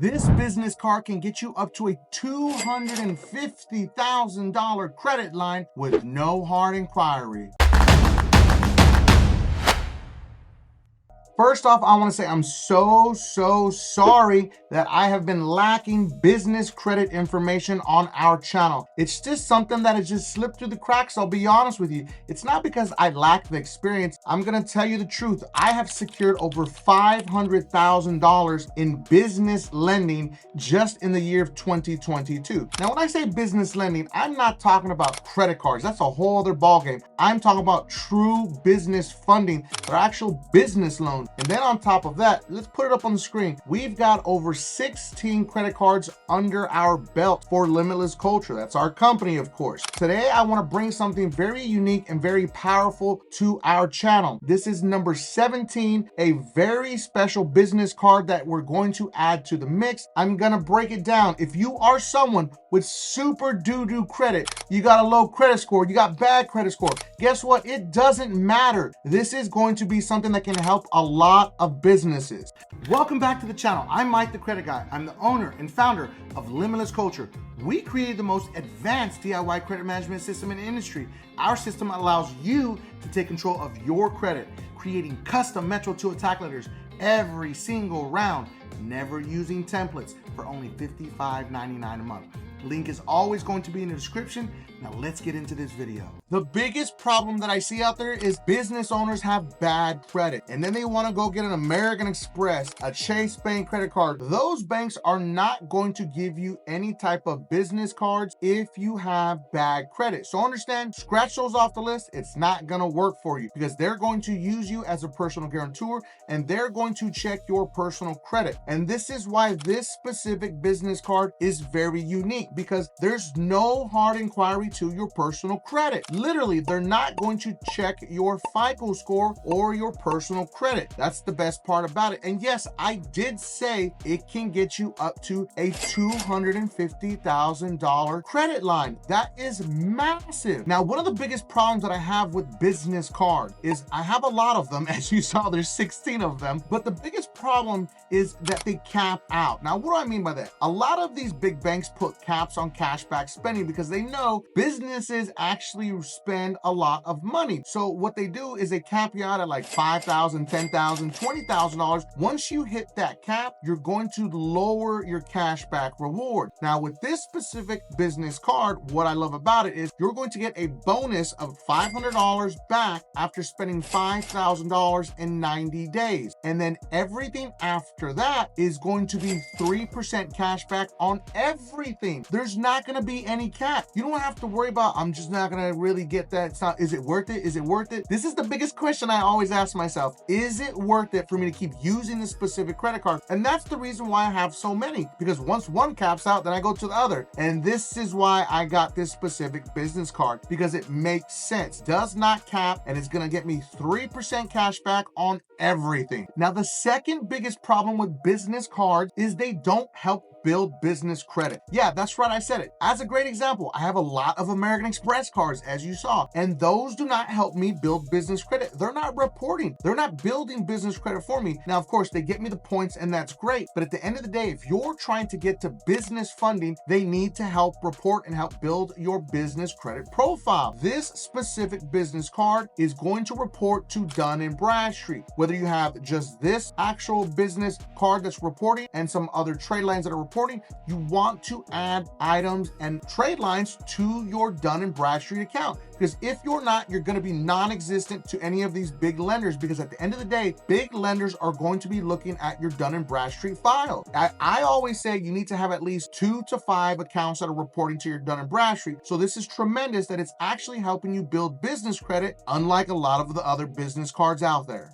This business card can get you up to a $250,000 credit line with no hard inquiry. First off, I want to say I'm so sorry that I have been lacking business credit information on our channel. It's just something that has just slipped through the cracks. I'll be honest with you. It's not because I lack the experience. I'm going to tell you the truth. I have secured over $500,000 in business lending just in the year of 2022. Now, when I say business lending, I'm not talking about credit cards. That's a whole other ballgame. I'm talking about true business funding or actual business loans. And then on top of that, let's put it up on the screen. We've got over 16 credit cards under our belt for Limitless Culture. That's our company, of course. Today, I want to bring something very unique and very powerful to our channel. This is number 17, a very special business card that we're going to add to the mix. I'm going to break it down. If you are someone with super doo-doo credit, you got a low credit score, you got bad credit score, guess what? It doesn't matter. This is going to be something that can help a lot of businesses. Welcome back to the channel. I'm Mike the Credit Guy. I'm the owner and founder of Limitless Culture. We created the most advanced DIY credit management system in the industry. Our system allows you to take control of your credit, creating custom Metro 2 attack letters every single round, never using templates, for only $55.99 a month. Link is always going to be in the description. Now let's get into this video. The biggest problem that I see out there is business owners have bad credit and then they want to go get an American Express, a Chase Bank credit card. Those banks are not going to give you any type of business cards if you have bad credit. So understand, scratch those off the list. It's not going to work for you because they're going to use you as a personal guarantor and they're going to check your personal credit. And this is why this specific business card is very unique, because there's no hard inquiry to your personal credit. Literally, they're not going to check your FICO score or your personal credit. That's the best part about it. And yes, I did say it can get you up to a $250,000 credit line. That is massive. Now, one of the biggest problems that I have with business card is I have a lot of them. As you saw, there's 16 of them. But the biggest problem is that they cap out. Now, what do I mean by that? A lot of these big banks put caps on cashback spending because they know businesses actually spend a lot of money. So what they do is they cap you out at like $5,000, $10,000, $20,000. Once you hit that cap, you're going to lower your cashback reward. Now, with this specific business card, what I love about it is you're going to get a bonus of $500 back after spending $5,000 in 90 days. And then everything after that is going to be 3% cashback on everything. There's not going to be any cap. You don't have to worry about, I'm just not going to really get that. It's not, is it worth it? Is it worth it? This is the biggest question I always ask myself. Is it worth it for me to keep using this specific credit card? And that's the reason why I have so many, because once one caps out, then I go to the other. And this is why I got this specific business card, because it makes sense. Does not cap, and it's going to get me 3% cash back on everything. Now, the second biggest problem with business cards is they don't help build business credit. Yeah, that's right, I said it. As a great example, I have a lot of American Express cards, as you saw, and those do not help me build business credit. They're not reporting. They're not building business credit for me. Now, of course, they get me the points and that's great, but at the end of the day, if you're trying to get to business funding, they need to help report and help build your business credit profile. This specific business card is going to report to Dun & Bradstreet. Whether you have just this actual business card that's reporting and some other trade lines that are reporting, you want to add items and trade lines to your Dun & Bradstreet account. Because if you're not, you're going to be non-existent to any of these big lenders, because at the end of the day, big lenders are going to be looking at your Dun & Bradstreet file. I always say you need to have at least 2 to 5 accounts that are reporting to your Dun & Bradstreet. So this is tremendous that it's actually helping you build business credit, unlike a lot of the other business cards out there.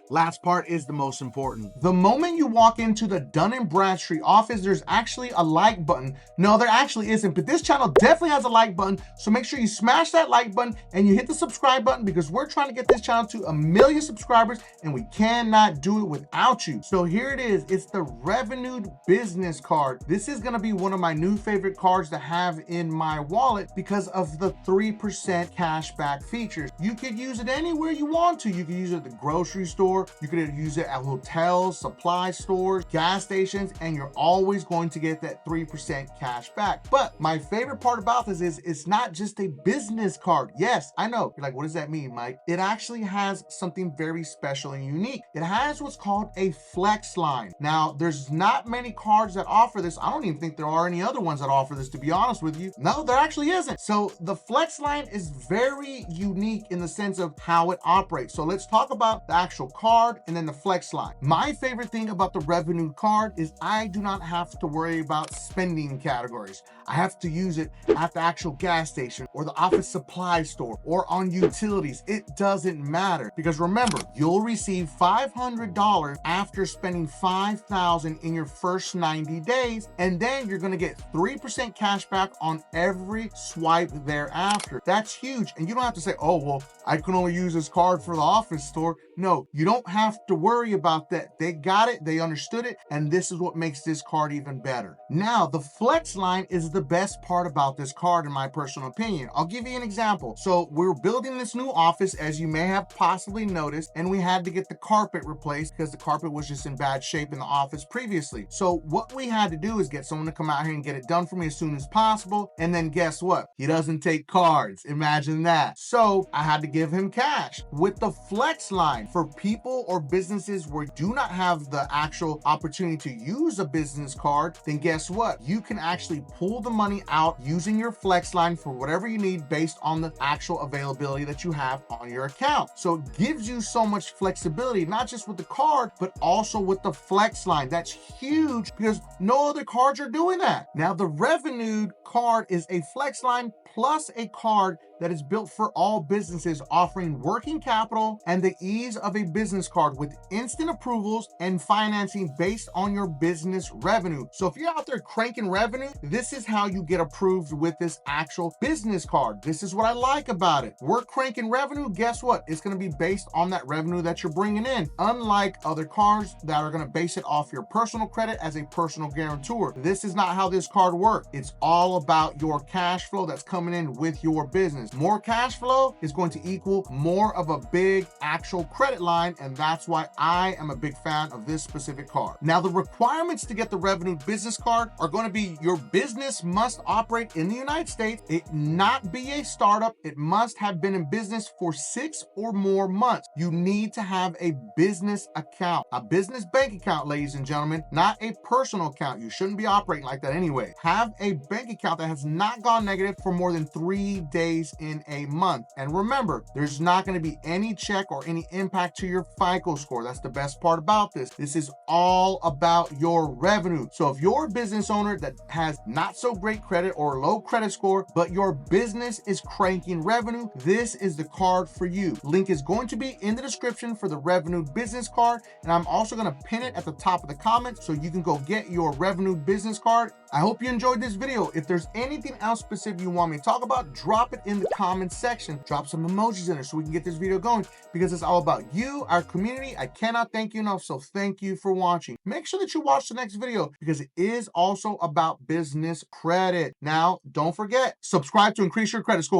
Last part is the most important. The moment you walk into the Dun & Bradstreet office, there's actually a like button. No, there actually isn't, but this channel definitely has a like button. So make sure you smash that like button and you hit the subscribe button, because we're trying to get this channel to 1 million subscribers and we cannot do it without you. So here it is. It's the Revenued Business Card. This is gonna be one of my new favorite cards to have in my wallet because of the 3% cashback features. You could use it anywhere you want to. You can use it at the grocery store, store. You could use it at hotels, supply stores, gas stations, and you're always going to get that 3% cash back. But my favorite part about this is it's not just a business card. Yes, I know. You're like, what does that mean, Mike? It actually has something very special and unique. It has what's called a flex line. Now, there's not many cards that offer this. I don't even think there are any other ones that offer this, to be honest with you. No, there actually isn't. So the flex line is very unique in the sense of how it operates. So let's talk about the actual card and then the flex line. My favorite thing about the revenue card is I do not have to worry about spending categories. I have to use it at the actual gas station or the office supply store or on utilities. It doesn't matter, because remember, you'll receive $500 after spending $5,000 in your first 90 days, and then you're gonna get 3% cash back on every swipe thereafter. That's huge. And you don't have to say, oh, well, I can only use this card for the office store. No, you don't have to worry about that. They got it, they understood it, and this is what makes this card even better. Now, the flex line is the best part about this card, in my personal opinion. I'll give you an example. So we're building this new office, as you may have possibly noticed, and we had to get the carpet replaced because the carpet was just in bad shape in the office previously. So what we had to do is get someone to come out here and get it done for me as soon as possible. And then guess what? He doesn't take cards. Imagine that. So I had to give him cash. With the flex line, for people or businesses where you do not have the actual opportunity to use a business card, then guess what? You can actually pull the money out using your flex line for whatever you need based on the actual availability that you have on your account. So it gives you so much flexibility, not just with the card, but also with the flex line. That's huge because no other cards are doing that. Now, the revenue card is a flex line plus a card that is built for all businesses, offering working capital and the ease of a business card with instant approvals and financing based on your business revenue. So if you're out there cranking revenue, this is how you get approved with this actual business card. This is what I like about it. We're cranking revenue. Guess what? It's going to be based on that revenue that you're bringing in. Unlike other cards that are going to base it off your personal credit as a personal guarantor. This is not how this card works. It's all about your cash flow that's coming in with your business. More cash flow is going to equal more of a big actual credit line, and that's why I am a big fan of this specific card. Now, the requirements to get the revenue business card are going to be your business must operate in the United States, it not be a startup, it must have been in business for 6 or more months. You need to have a business account, a business bank account, ladies and gentlemen, not a personal account. You shouldn't be operating like that anyway. Have a bank account that has not gone negative for more than 3 days in a month. And remember, there's not going to be any check or any impact to your FICO score. That's the best part about this. This is all about your revenue. So if you're a business owner that has not so great credit or low credit score, but your business is cranking revenue, this is the card for you. Link is going to be in the description for the revenue business card. And I'm also going to pin it at the top of the comments so you can go get your revenue business card. I hope you enjoyed this video. If there's anything else specific you want me to talk about, drop it in the comments section. Drop some emojis in there so we can get this video going, because it's all about you, our community. I cannot thank you enough, so thank you for watching. Make sure that you watch the next video because it is also about business credit. Now, don't forget, subscribe to increase your credit score.